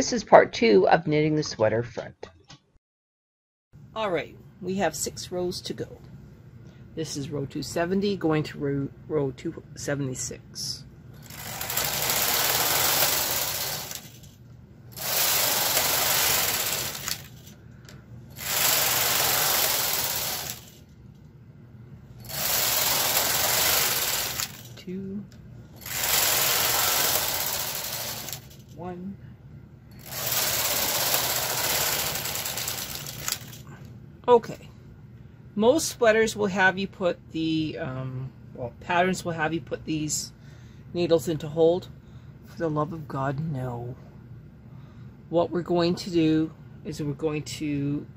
this is part 2 of knitting the sweater front. Alright, we have 6 rows to go. This is row 270 going to row 276. Two, 1. Okay. Most sweaters will have you put the, patterns will have you put these needles into hold. For the love of God, no. What we're going to do is we're going to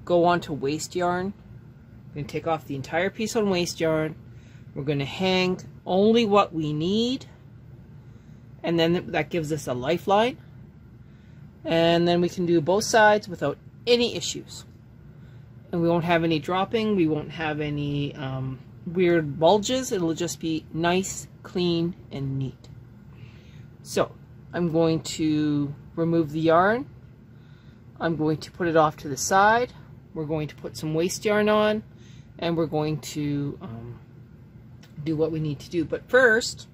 go on to waste yarn. We're going to take off the entire piece on waste yarn. We're going to hang only what we need. And then that gives us a lifeline. And then we can do both sides without any issues. And we won't have any dropping, we won't have any weird bulges. It'll just be nice, clean, and neat. So I'm going to remove the yarn. I'm going to put it off to the side. We're going to put some waste yarn on, and we're going to do what we need to do. But first,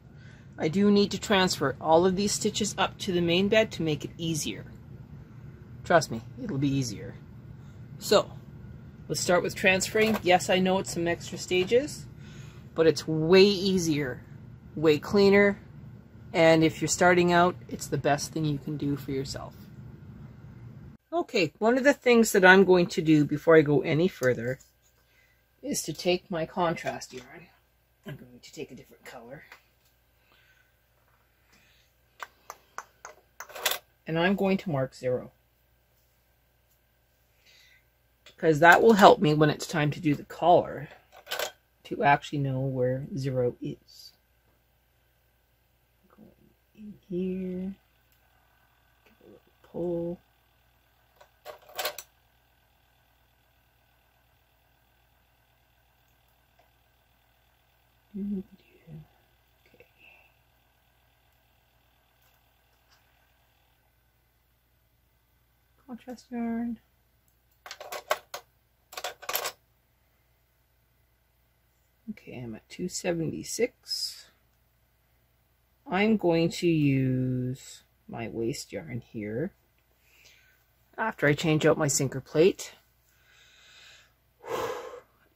I do need to transfer all of these stitches up to the main bed to make it easier. Trust me, it'll be easier. So let's start with transferring. Yes, I know it's some extra stages, but it's way easier, way cleaner, and if you're starting out, it's the best thing you can do for yourself. Okay, one of the things that I'm going to do before I go any further is to take my contrast yarn. I'm going to take a different color. And I'm going to mark 0. Because that will help me when it's time to do the collar to actually know where 0 is. Going in here, give a little pull. Okay. Contrast yarn. Okay, I'm at 276. I'm going to use my waste yarn here after I change out my sinker plate.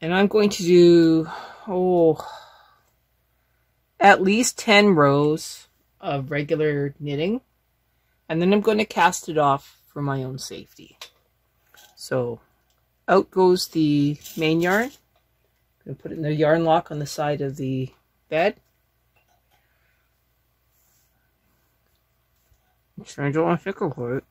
And I'm going to do, at least 10 rows of regular knitting. And then I'm going to cast it off for my own safety. So out goes the main yarn. I'm going to put it in the yarn lock on the side of the bed. I don't want to stick over it.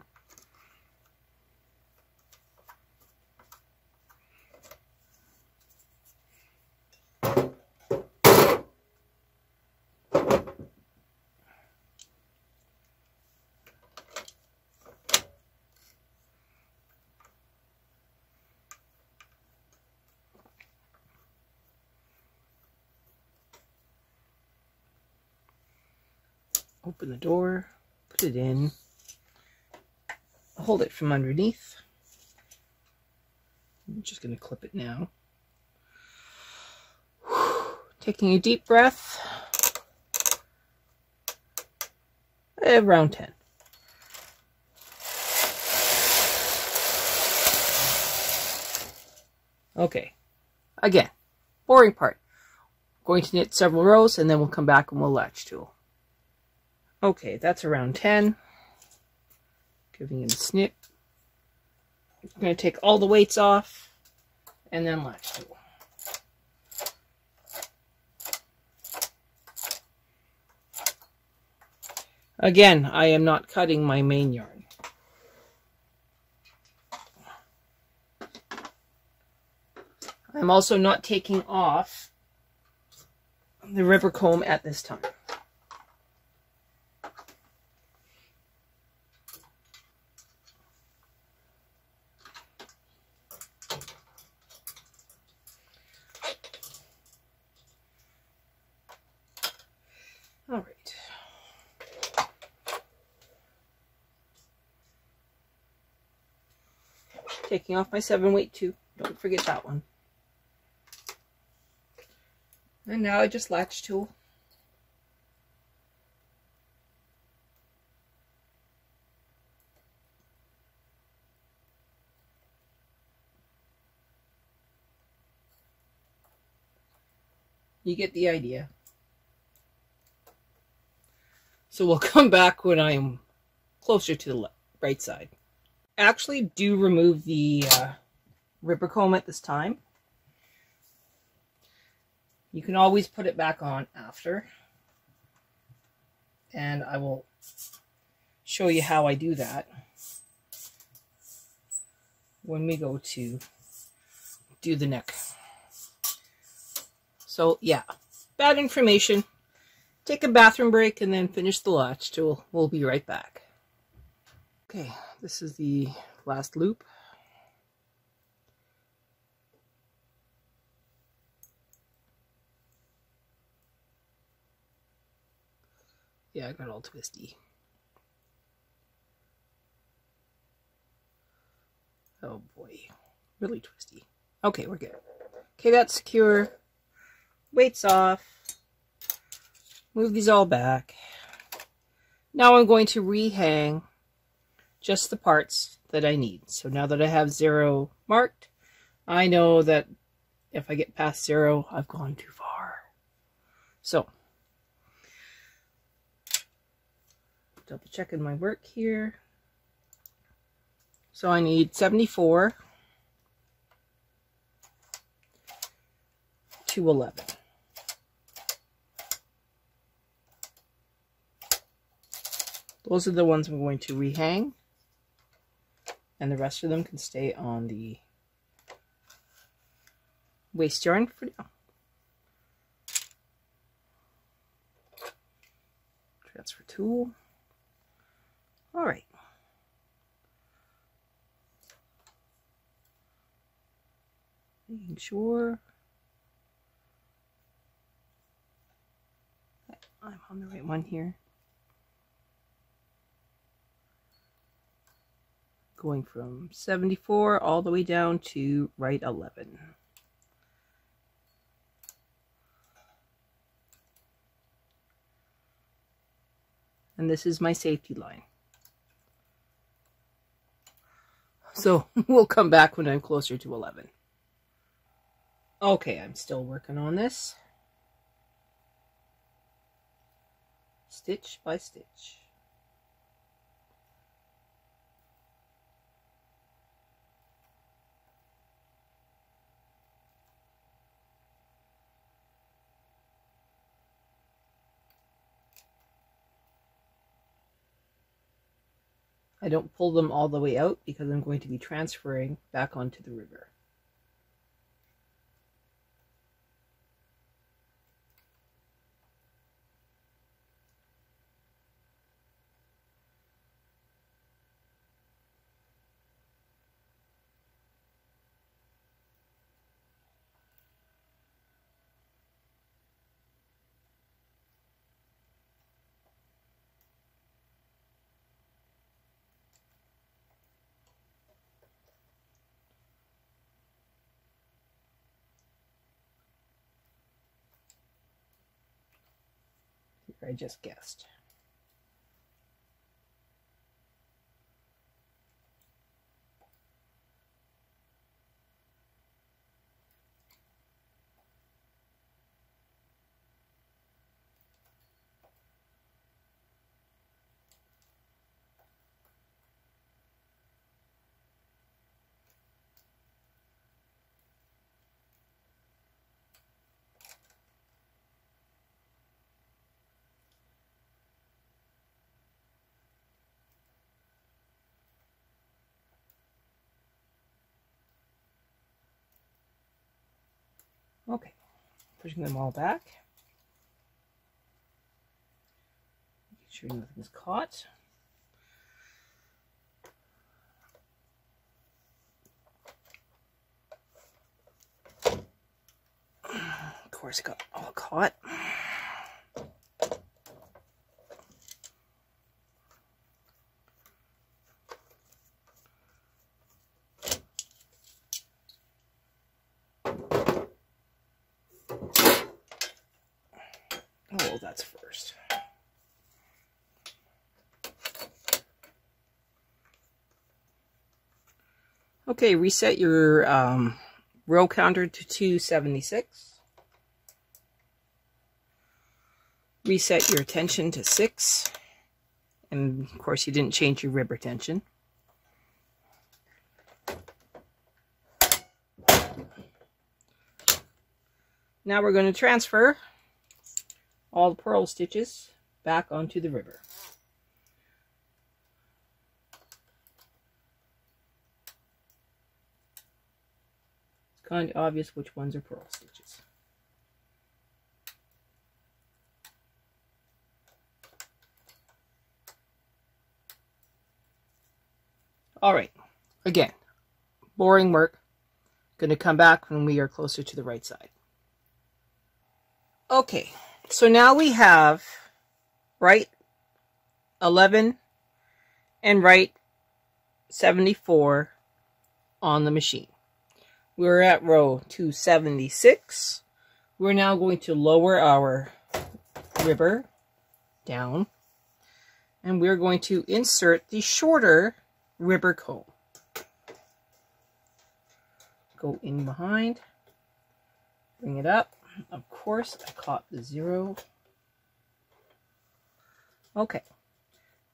Open the door, put it in, hold it from underneath. I'm just going to clip it now. Taking a deep breath, around 10. Okay, again, boring part. Going to knit several rows and then we'll come back and we'll latch tool. Okay, that's around 10. Giving it a snip. I'm going to take all the weights off and then latch tool. Again, I am not cutting my main yarn. I'm also not taking off the river comb at this time. All right. Taking off my 7-weight too. Don't forget that one. And now I just latch tool. You get the idea. So we'll come back when I'm closer to the right side. Actually, do remove the ripper comb at this time. You can always put it back on after. And I will show you how I do that when we go to do the neck. So yeah, bad information. Take a bathroom break and then finish the latch tool. We'll be right back. Okay, this is the last loop. Yeah, I got all twisty. Oh boy, really twisty. Okay, we're good. Okay, that's secure. Weights off. Move these all back. Now I'm going to rehang just the parts that I need. So now that I have 0 marked, I know that if I get past 0, I've gone too far. So, double checking my work here. So I need 74 to 11. Those are the ones I'm going to rehang, and the rest of them can stay on the waste yarn for now. Transfer tool. All right. Making sure I'm on the right one here. Going from 74 all the way down to right 11. And this is my safety line. So we'll come back when I'm closer to 11. Okay, I'm still working on this. Stitch by stitch. I don't pull them all the way out because I'm going to be transferring back onto the river. I just guessed. Okay, pushing them all back. Make sure nothing is caught. Of course, it got all caught. Oh, that's first. Okay, reset your row counter to 276. Reset your tension to 6. And of course you didn't change your ribber tension. Now we're going to transfer all the purl stitches back onto the ribber. It's kind of obvious which ones are purl stitches. Alright, again, boring work. Going to come back when we are closer to the right side. Okay, so now we have right 11 and right 74 on the machine. We're at row 276. We're now going to lower our ribber down, and we're going to insert the shorter ribber comb. Go in behind, bring it up. Of course, I caught the 0. Okay,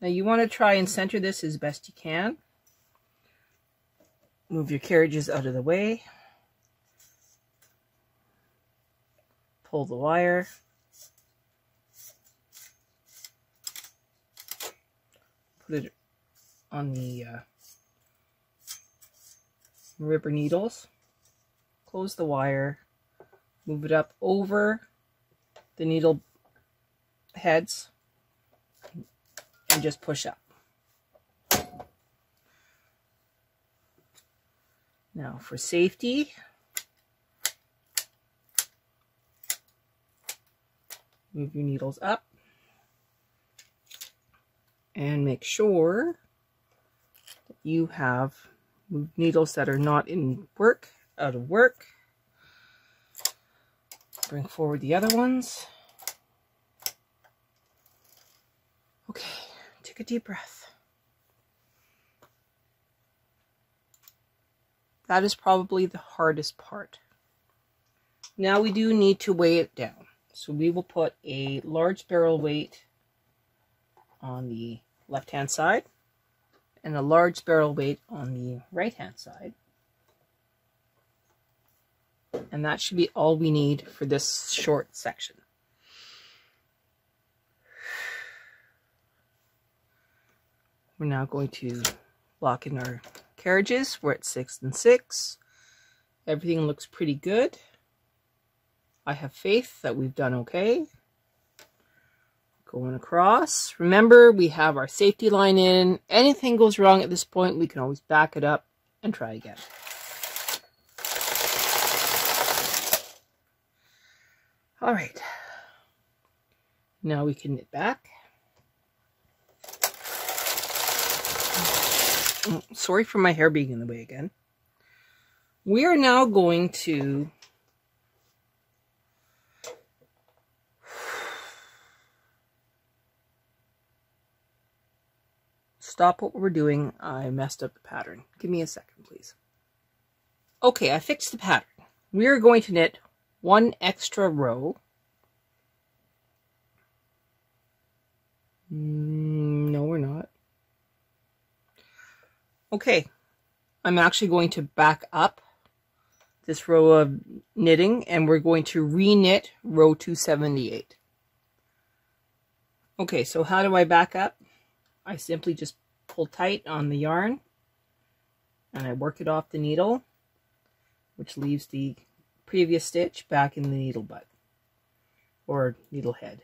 now you want to try and center this as best you can. Move your carriages out of the way. Pull the wire. Put it on the ribber needles. Close the wire. Move it up over the needle heads and just push up. Now for safety, move your needles up and make sure that you have moved needles that are not in work, out of work. Bring forward the other ones. Okay, take a deep breath. That is probably the hardest part. Now we do need to weigh it down. So we will put a large barrel weight on the left-hand side and a large barrel weight on the right-hand side. And that should be all we need for this short section. We're now going to lock in our carriages. We're at 6 and 6. Everything looks pretty good. I have faith that we've done okay. Going across. Remember, we have our safety line in. Anything goes wrong at this point, we can always back it up and try again. All right, now we can knit back. Sorry for my hair being in the way again. We are now going to stop what we're doing. I messed up the pattern. Give me a second, please. Okay, I fixed the pattern. We are going to knit one extra row. No, we're not. Okay, I'm actually going to back up this row of knitting and we're going to re-knit row 278. Okay, so how do I back up? I simply just pull tight on the yarn and I work it off the needle, which leaves the previous stitch back in the needle butt or needle head.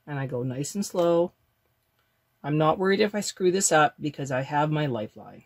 And I go nice and slow. I'm not worried if I screw this up because I have my lifeline.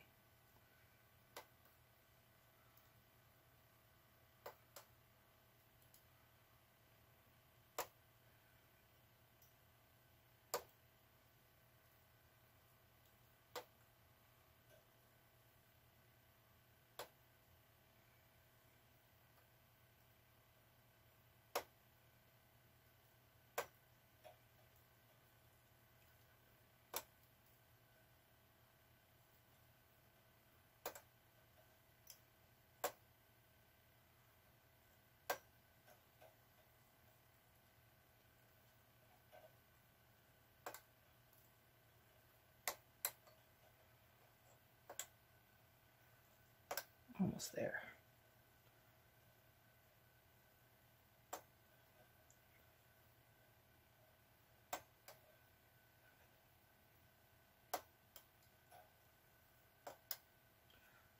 Almost there.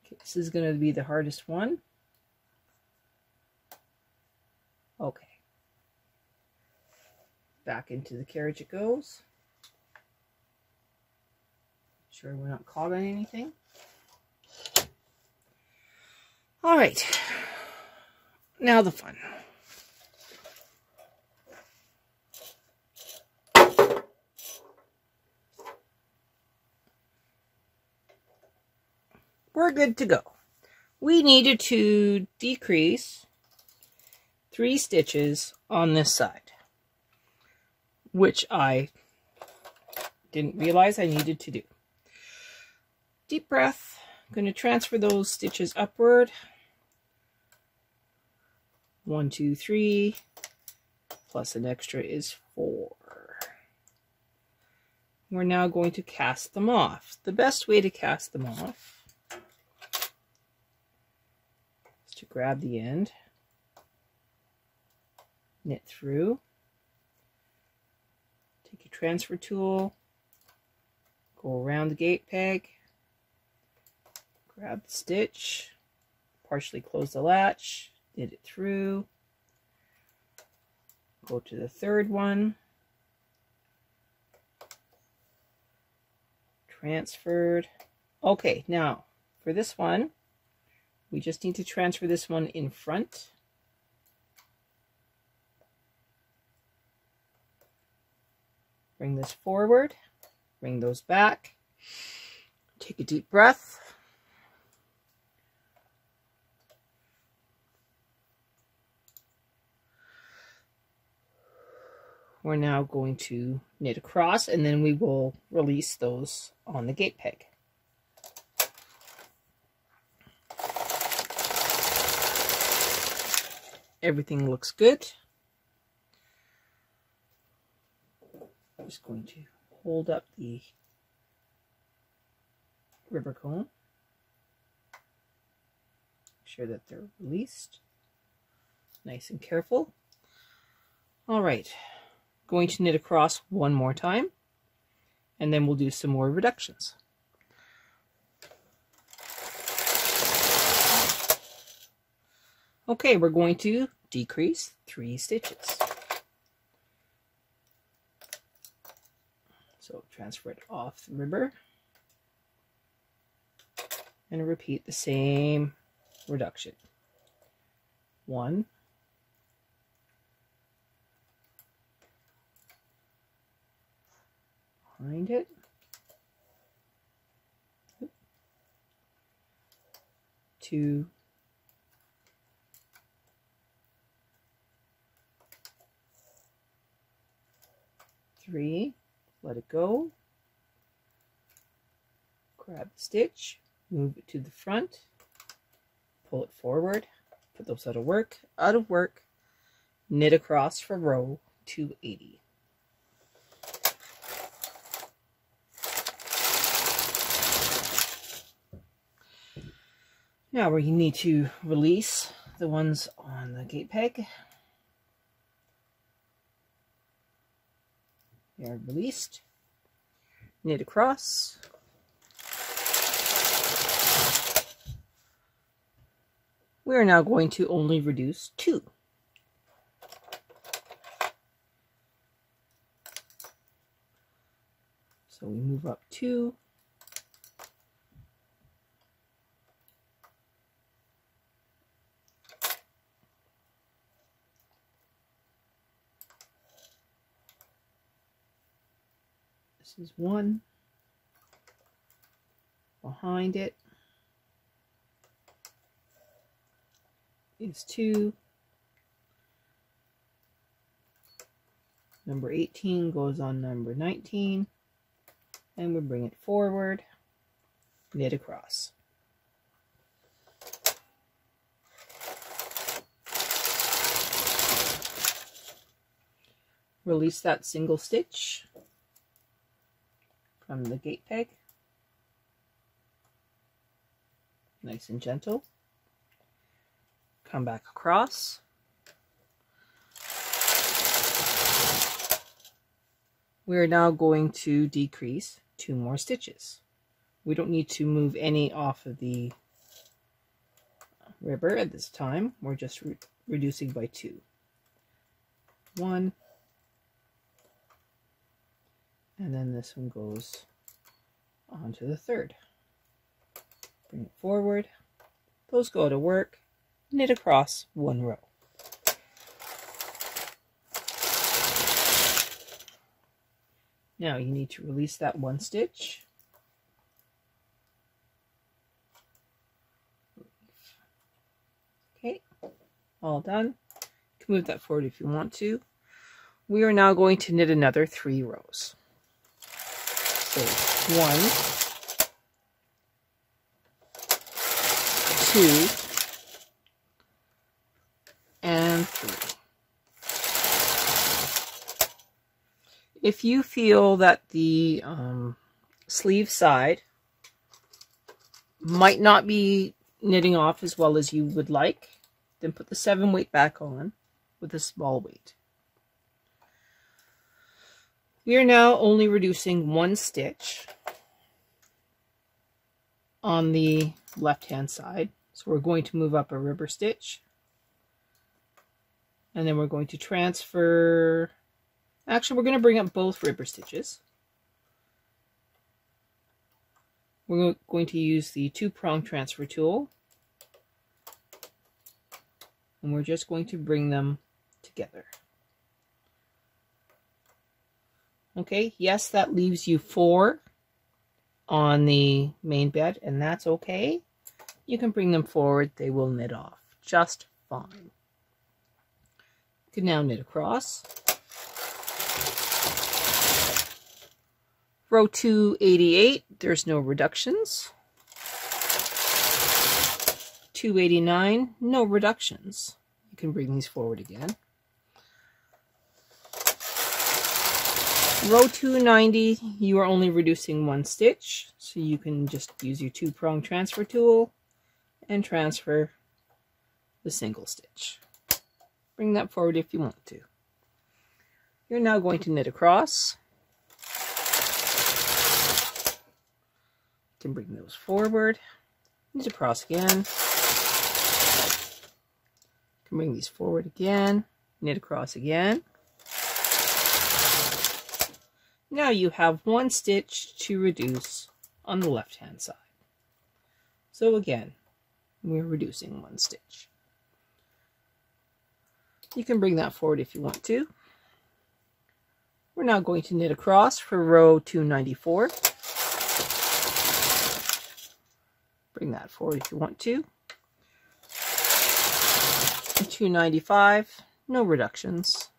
Okay, this is going to be the hardest one. Okay. Back into the carriage it goes. Sure we're not caught on anything. All right. Now the fun. We're good to go. We needed to decrease 3 stitches on this side, which I didn't realize I needed to do. Deep breath. I'm going to transfer those stitches upward. 1, 2, 3, plus an extra is 4. We're now going to cast them off. The best way to cast them off is to grab the end, knit through, take your transfer tool, go around the gate peg, grab the stitch, partially close the latch, knit it through, go to the third one, transferred. Okay, now for this one, we just need to transfer this one in front. Bring this forward, bring those back, take a deep breath. We're now going to knit across, and then we will release those on the gate peg. Everything looks good. I'm just going to hold up the ribbon comb. Make sure that they're released. Nice and careful. All right. Going to knit across one more time, and then we'll do some more reductions. Okay, we're going to decrease 3 stitches. So transfer it off the ribbon and repeat the same reduction. 1, behind it, 2, 3, let it go, grab the stitch, move it to the front, pull it forward, put those out of work, knit across for row 280. Now we need to release the ones on the gate peg. They are released. Knit across. We are now going to only reduce 2. So we move up 2. This is 1. Behind it is 2. Number 18 goes on number 19, and we bring it forward, knit across. Release that single stitch from the gate peg. Nice and gentle. come back across. We're now going to decrease 2 more stitches. We don't need to move any off of the ribber at this time. We're just reducing by 2. 1, and then this one goes onto the third. Bring it forward. Those go to work. Knit across 1 row. Now you need to release that 1 stitch. Okay, all done. You can move that forward if you want to. We are now going to knit another 3 rows. So 1, 2, and 3. If you feel that the sleeve side might not be knitting off as well as you would like, then put the 7 weight back on with a small weight. We are now only reducing 1 stitch on the left hand side. So we're going to move up a ribber stitch, and then we're going to transfer. Actually, we're going to bring up both ribber stitches. We're going to use the 2-prong transfer tool, and we're just going to bring them together. Okay, yes, that leaves you 4 on the main bed, and that's okay. You can bring them forward. They will knit off just fine. You can now knit across. Row 288, there's no reductions. 289, no reductions. You can bring these forward again. Row 290, you are only reducing 1 stitch, so you can just use your 2-prong transfer tool and transfer the single stitch. Bring that forward if you want to. You're now going to knit across. You can bring those forward, knit across again. You can bring these forward again, knit across again. Now you have 1 stitch to reduce on the left hand side. So again, we're reducing 1 stitch. You can bring that forward if you want to. We're now going to knit across for row 294. Bring that forward if you want to. 295, no reductions.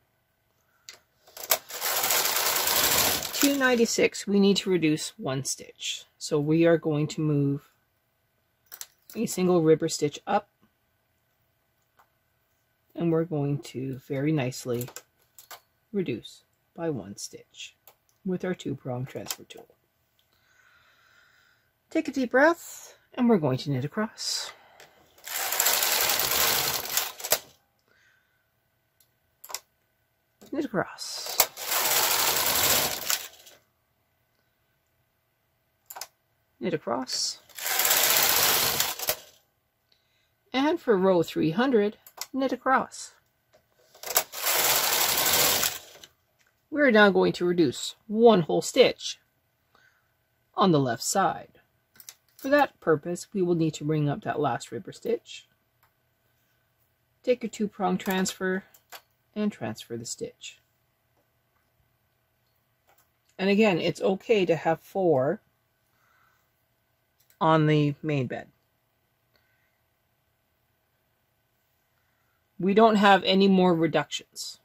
296, we need to reduce 1 stitch. So we are going to move a single ribber stitch up, and we're going to very nicely reduce by 1 stitch with our 2-prong transfer tool. Take a deep breath, and we're going to knit across. Knit across. Knit across. And for row 300, knit across. We're now going to reduce 1 whole stitch on the left side. For that purpose, we will need to bring up that last ribber stitch. Take your 2-prong transfer and transfer the stitch. And again, it's okay to have 4 on the main bed. We don't have any more reductions.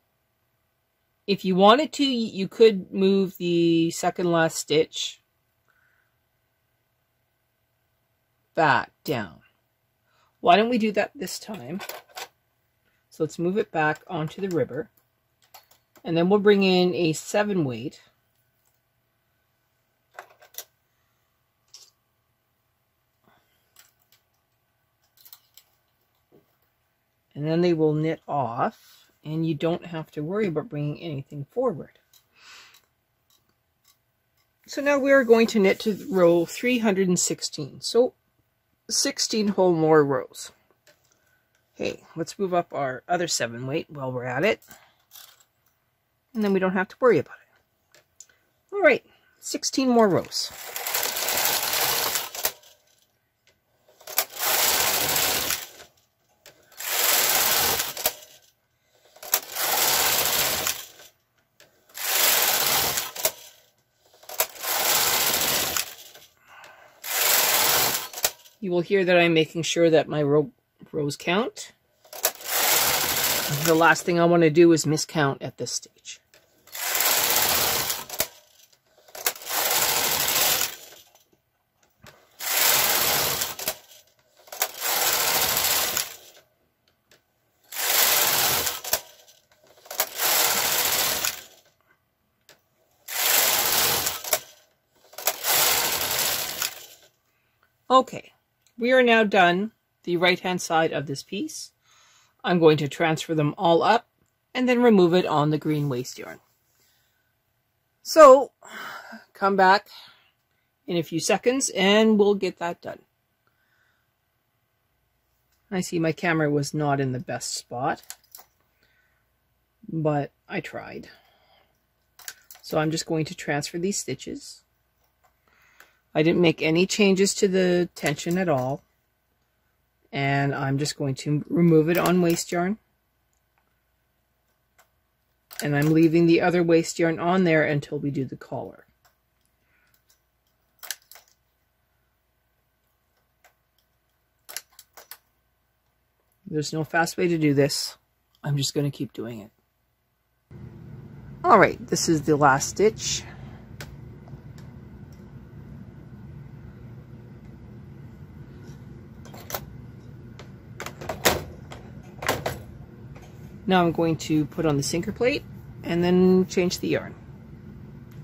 If you wanted to, you could move the second last stitch back down. Why don't we do that this time? So let's move it back onto the ribber, and then we'll bring in a 7 weight. and then they will knit off, and you don't have to worry about bringing anything forward. So now we are going to knit to row 316. So 16 whole more rows. Okay, let's move up our other 7 weight while we're at it. And then we don't have to worry about it. All right, 16 more rows. You will hear that I'm making sure that my rows count. The last thing I want to do is miscount at this stage. Okay, we are now done the right-hand side of this piece. I'm going to transfer them all up and then remove it on the green waste yarn. So, come back in a few seconds and we'll get that done. I see my camera was not in the best spot, but I tried. So I'm just going to transfer these stitches. I didn't make any changes to the tension at all. And I'm just going to remove it on waste yarn. And I'm leaving the other waste yarn on there until we do the collar. There's no fast way to do this. I'm just going to keep doing it. All right, this is the last stitch. Now I'm going to put on the sinker plate and then change the yarn.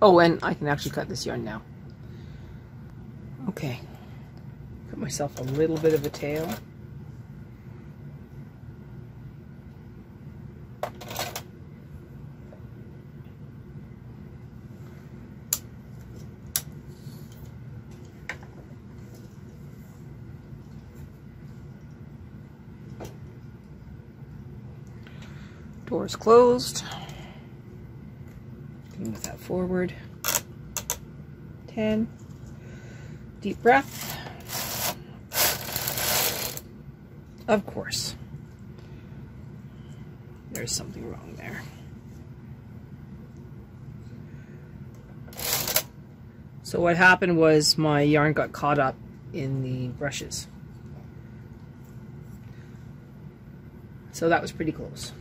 Oh, and I can actually cut this yarn now. Okay, cut myself a little bit of a tail. Doors closed. Move that forward. 10. Deep breath. Of course. There's something wrong there. So what happened was my yarn got caught up in the brushes. So that was pretty close.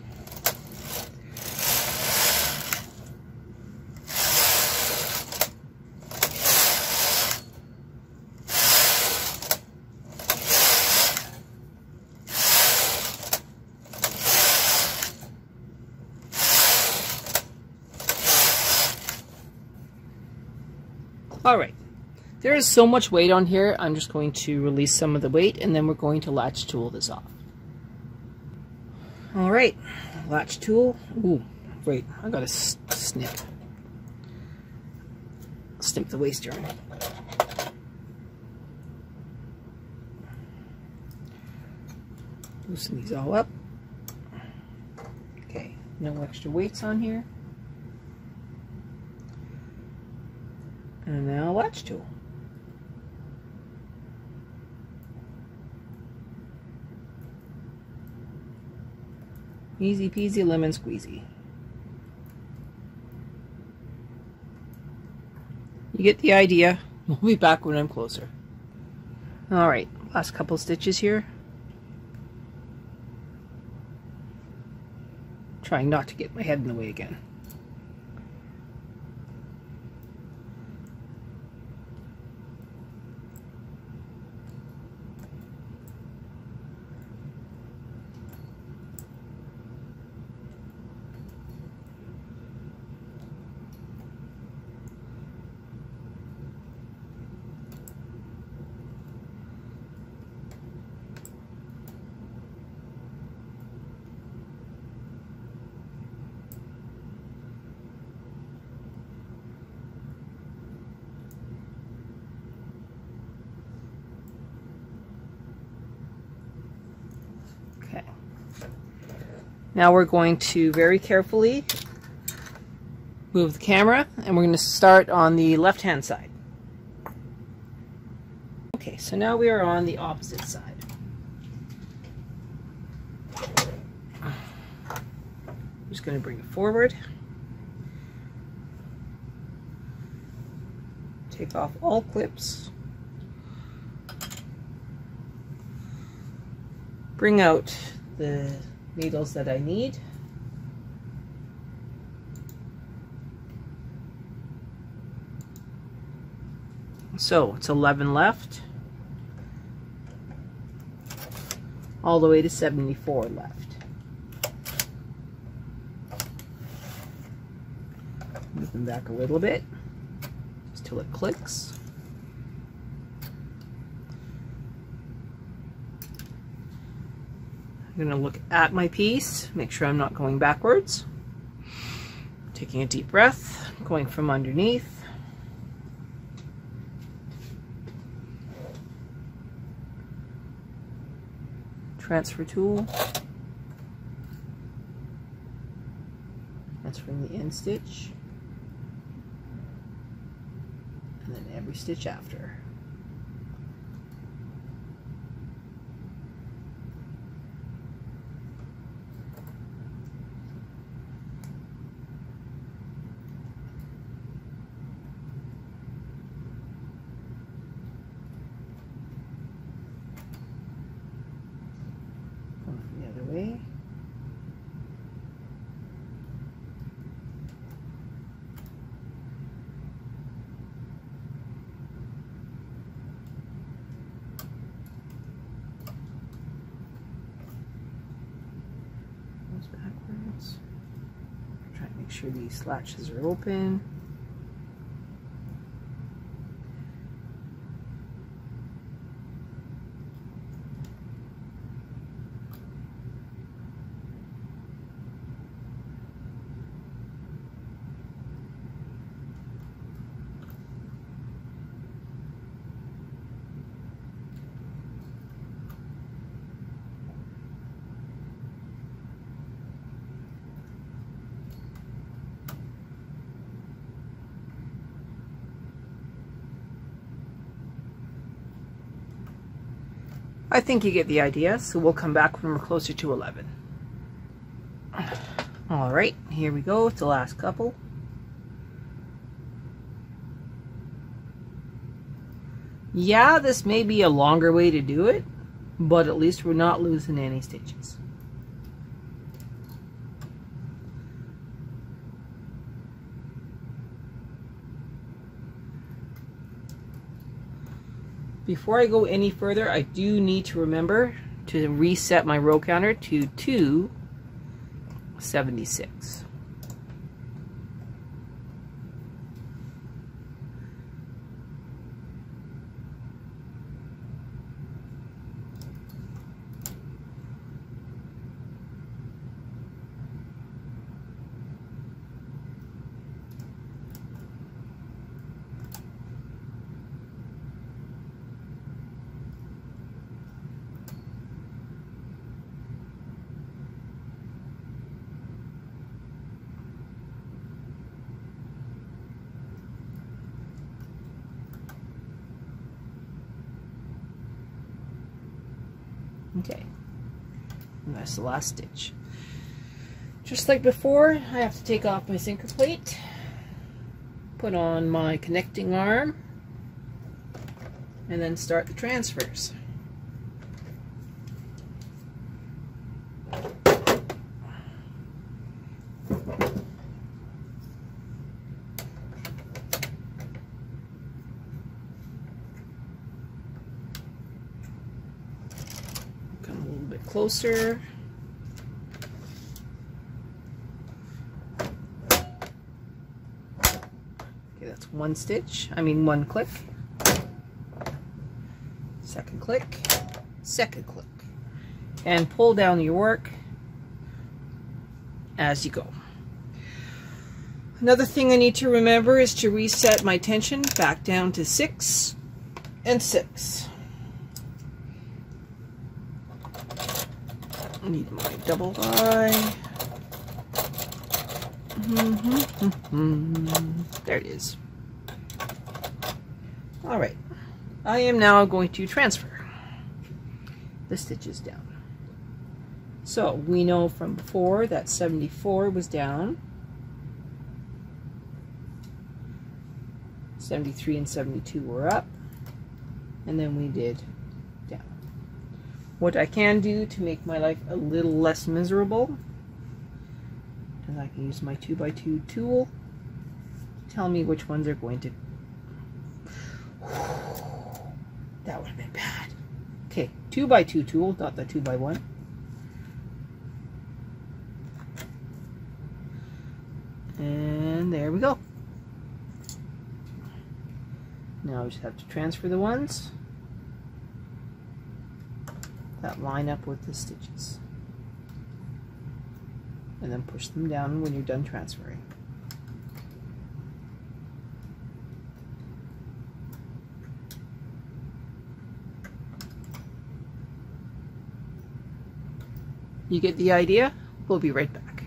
Alright, there is so much weight on here, I'm just going to release some of the weight and then we're going to latch tool this off. Alright, latch tool. Ooh, wait, I gotta snip the waste yarn. Loosen these all up. Okay, no extra weights on here. And now latch tool. Easy peasy lemon squeezy. You get the idea. We'll be back when I'm closer. Alright, last couple stitches here. Trying not to get my head in the way again. Now we're going to very carefully move the camera, and we're going to start on the left-hand side. Okay, so now we are on the opposite side. I'm just going to bring it forward. Take off all clips. Bring out the needles that I need. So it's 11 left, all the way to 74 left. Move them back a little bit, just till it clicks. I'm going to look at my piece, make sure I'm not going backwards. Taking a deep breath, going from underneath. Transfer tool. Transferring the end stitch. And then every stitch after. Way. Goes backwards. Try to make sure these latches are open. I think you get the idea, so we'll come back when we're closer to 11. Alright, here we go with the last couple. Yeah, this may be a longer way to do it, but at least we're not losing any stitches. Before I go any further, I do need to remember to reset my row counter to 276. Okay, and that's the last stitch. Just like before, I have to take off my sinker plate, put on my connecting arm, and then start the transfers. Closer. Okay, that's one stitch. I mean one click. Second click. Second click. And pull down your work as you go. Another thing I need to remember is to reset my tension back down to 6 and 6. I need my double eye. There it is. Alright, I am now going to transfer the stitches down. So we know from before that 74 was down, 73 and 72 were up, and then we did down. What I can do to make my life a little less miserable is I can use my 2x2 tool to tell me which ones are going to... That would have been bad. Okay, 2x2 tool, not the 2x1. And there we go. Now we just have to transfer the ones that line up with the stitches. And then push them down when you're done transferring. You get the idea? We'll be right back.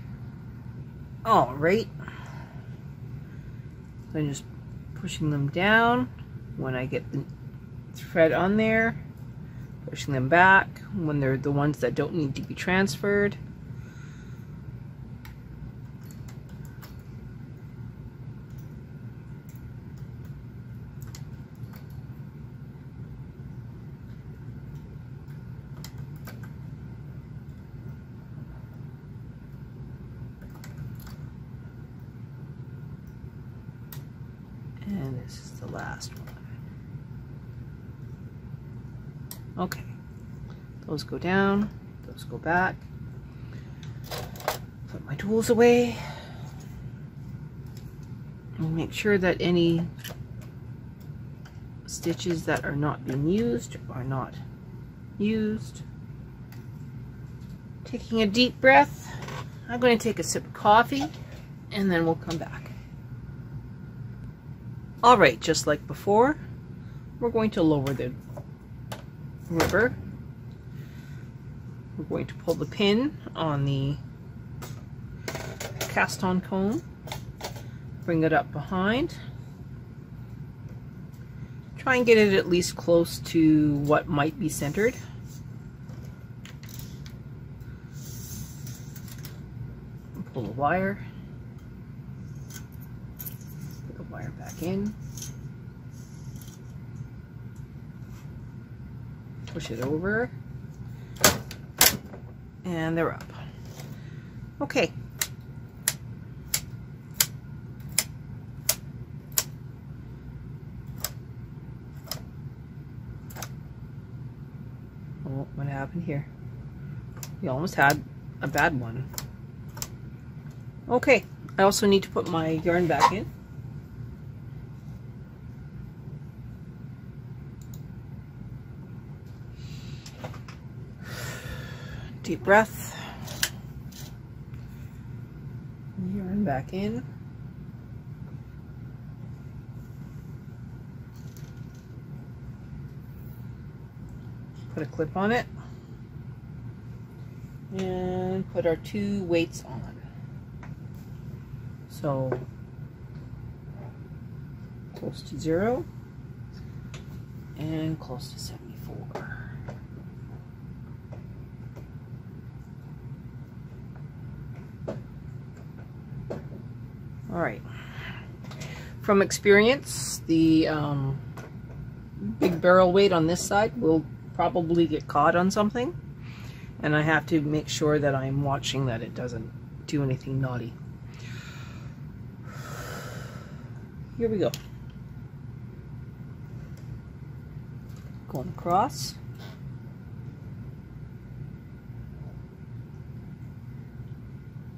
Alright. I'm just pushing them down when I get the thread on there, pushing them back when they're the ones that don't need to be transferred. And this is the last one. Okay, those go down, those go back. Put my tools away. And make sure that any stitches that are not being used are not used. Taking a deep breath. I'm going to take a sip of coffee and then we'll come back. Alright, just like before, we're going to lower the rubber. We're going to pull the pin on the cast on comb, bring it up behind, try and get it at least close to what might be centered. Pull the wire. Wire back in, push it over, and they're up. Okay. Oh, what happened here? We almost had a bad one. Okay, I also need to put my yarn back in. Deep breath. Yarn back in. Put a clip on it. And put our 2 weights on. So close to 0 and close to 74. Alright, from experience, the big barrel weight on this side will probably get caught on something, and I have to make sure that I'm watching that it doesn't do anything naughty. Here we go. Going across.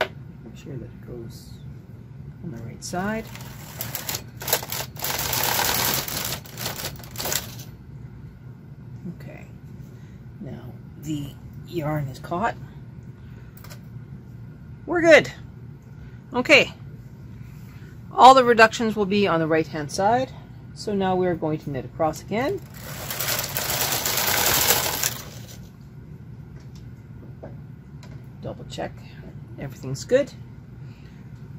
Make sure that it goes on the right side. Okay, now the yarn is caught. We're good. Okay, all the reductions will be on the right hand side. So now we're going to knit across again. Double check everything's good.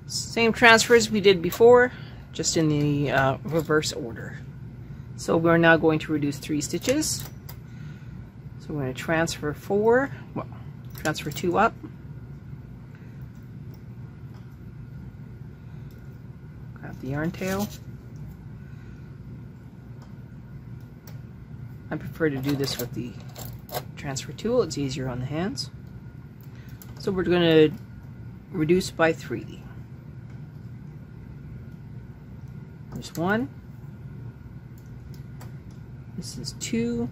Same transfer as we did before, just in the reverse order. So we're now going to reduce 3 stitches. So we're going to transfer 4, well, transfer 2 up. Grab the yarn tail. I prefer to do this with the transfer tool, it's easier on the hands. So we're going to reduce by 3. There's 1. This is 2.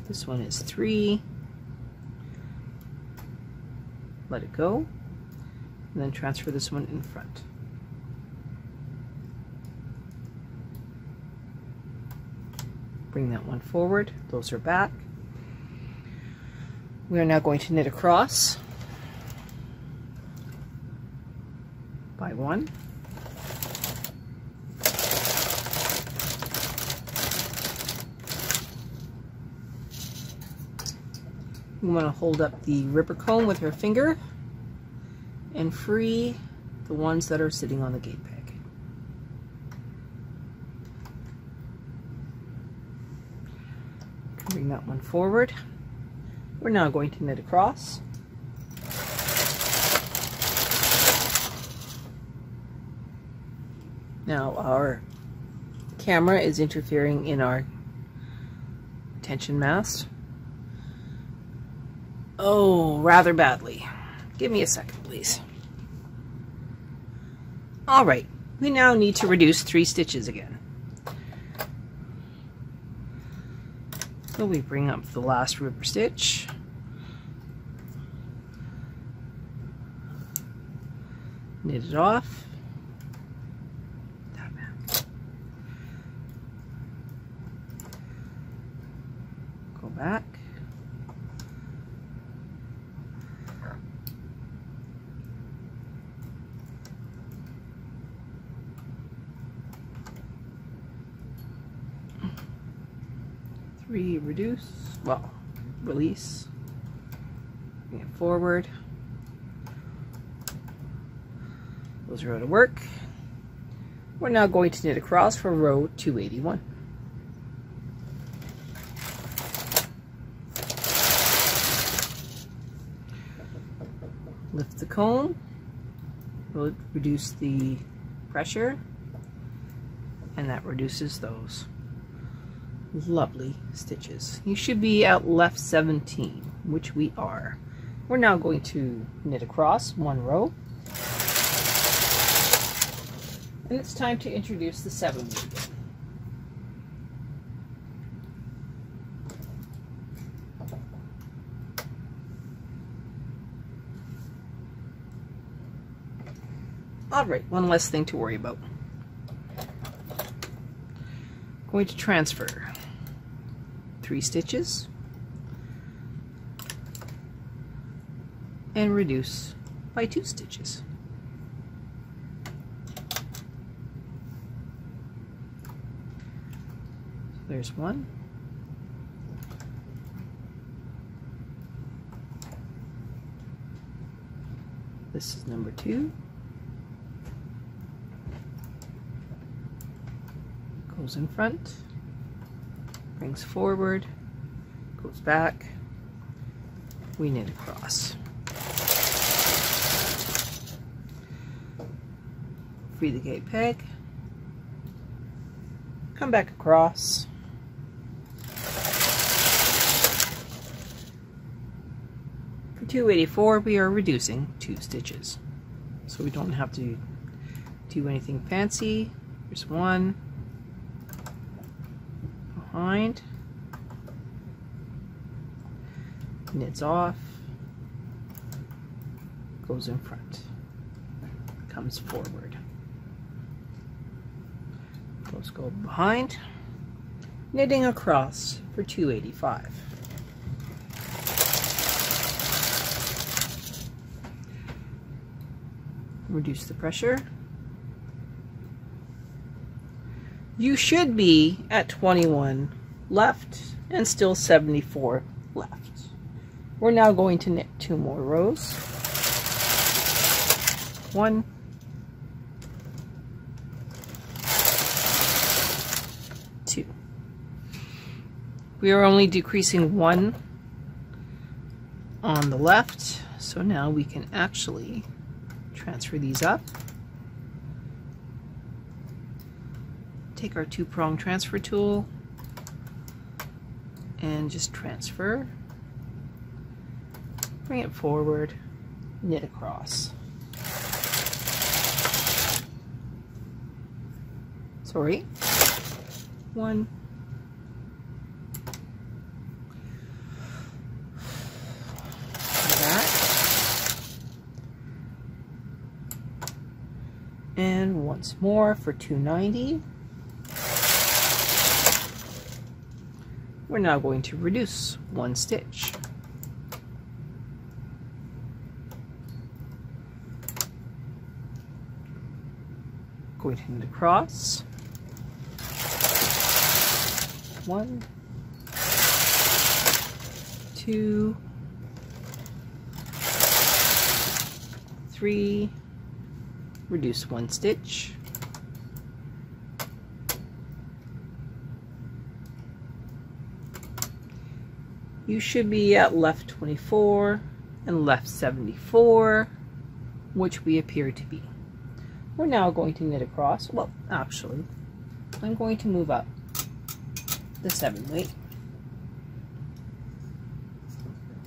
This one is 3. Let it go. And then transfer this one in front. Bring that one forward. Those are back. We are now going to knit across by 1. We want to hold up the ripper comb with our finger and free the ones that are sitting on the gate peg. Bring that one forward. We're now going to knit across. Now our camera is interfering in our tension mast. Oh, rather badly. Give me a second, please. Alright, we now need to reduce 3 stitches again. So we bring up the last ripper stitch. Knit it off. Go back. Reduce, well, release, bring it forward. Those are out of work. We're now going to knit across for row 281. Lift the comb, we'll reduce the pressure, and that reduces those lovely stitches. You should be at left 17, which we are. We're now going to knit across 1 row, and it's time to introduce the 7 weave again. Alright, one less thing to worry about. Going to transfer 3 stitches and reduce by 2 stitches. So there's 1. This is number 2. Goes in front, brings forward, goes back, we knit across. Free the gate peg, come back across, for 284 we are reducing 2 stitches, so we don't have to do anything fancy. There's 1 behind, knits off, goes in front, comes forward, those go behind, knitting across for 285. Reduce the pressure. You should be at 21 left and still 74 left. We're now going to knit 2 more rows. 1, 2. We are only decreasing 1 on the left, so now we can actually transfer these up. Take our 2-prong transfer tool and just transfer. Bring it forward, knit across. Sorry. 1. And once more for 290. We're now going to reduce 1 stitch. Going to knit across. 1, 2, 3, reduce 1 stitch. You should be at left 24 and left 74, which we appear to be. We're now going to knit across. Well, actually, I'm going to move up the 7 weight.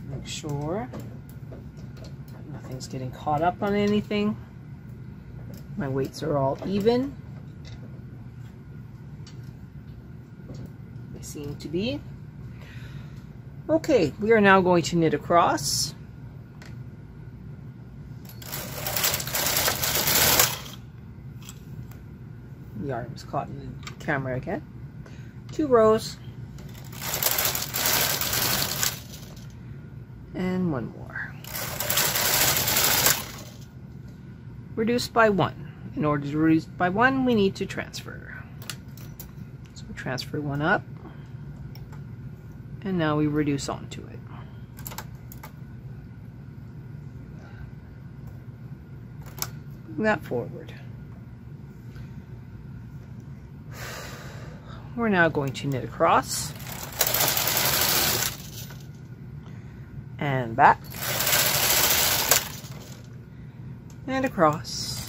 Make sure nothing's getting caught up on anything. My weights are all even. They seem to be. Okay, we are now going to knit across. The yarn was caught in the camera again. 2 rows. And 1 more. Reduce by 1. In order to reduce by 1, we need to transfer. So we transfer 1 up. And now we reduce onto it. Bring that forward. We're now going to knit across. And back. And across.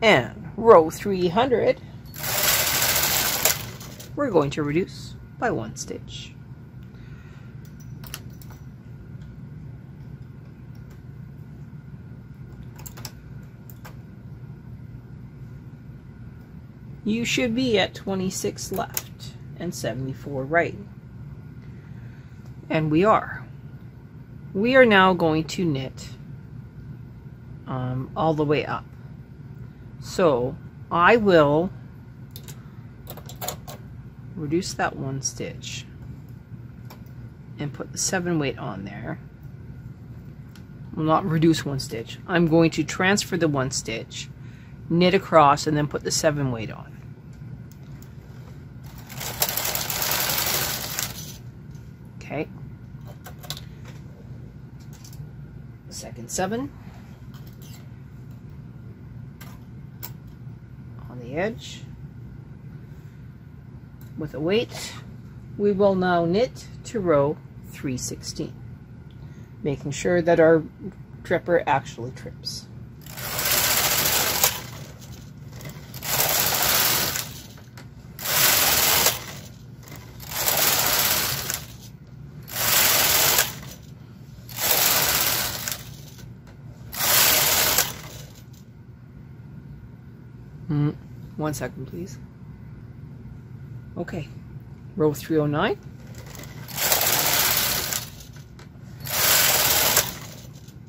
And row 300. We're going to reduce by 1 stitch. You should be at 26 left and 74 right. And we are. We are now going to knit all the way up. So I will reduce that 1 stitch and put the 7 weight on there. Will not reduce 1 stitch. I'm going to transfer the 1 stitch, knit across, and then put the 7 weight on. Okay. Second 7 on the edge. With a weight, we will now knit to row 316, making sure that our tripper actually trips. One second, please. Okay, row 309.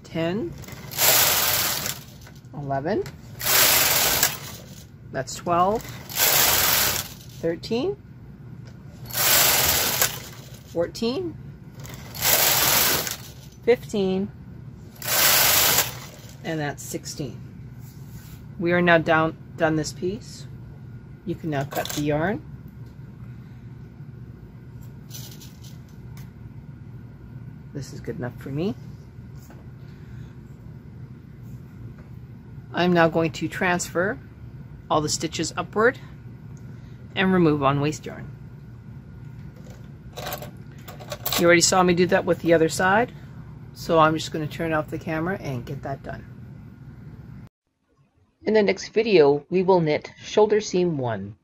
Ten, 11, that's 12, 13, 14, 15, and that's 16. We are now done this piece. You can now cut the yarn This is good enough for me. I'm now going to transfer all the stitches upward and remove on waste yarn. You already saw me do that with the other side, so I'm just going to turn off the camera and get that done. In the next video, we will knit shoulder seam 1.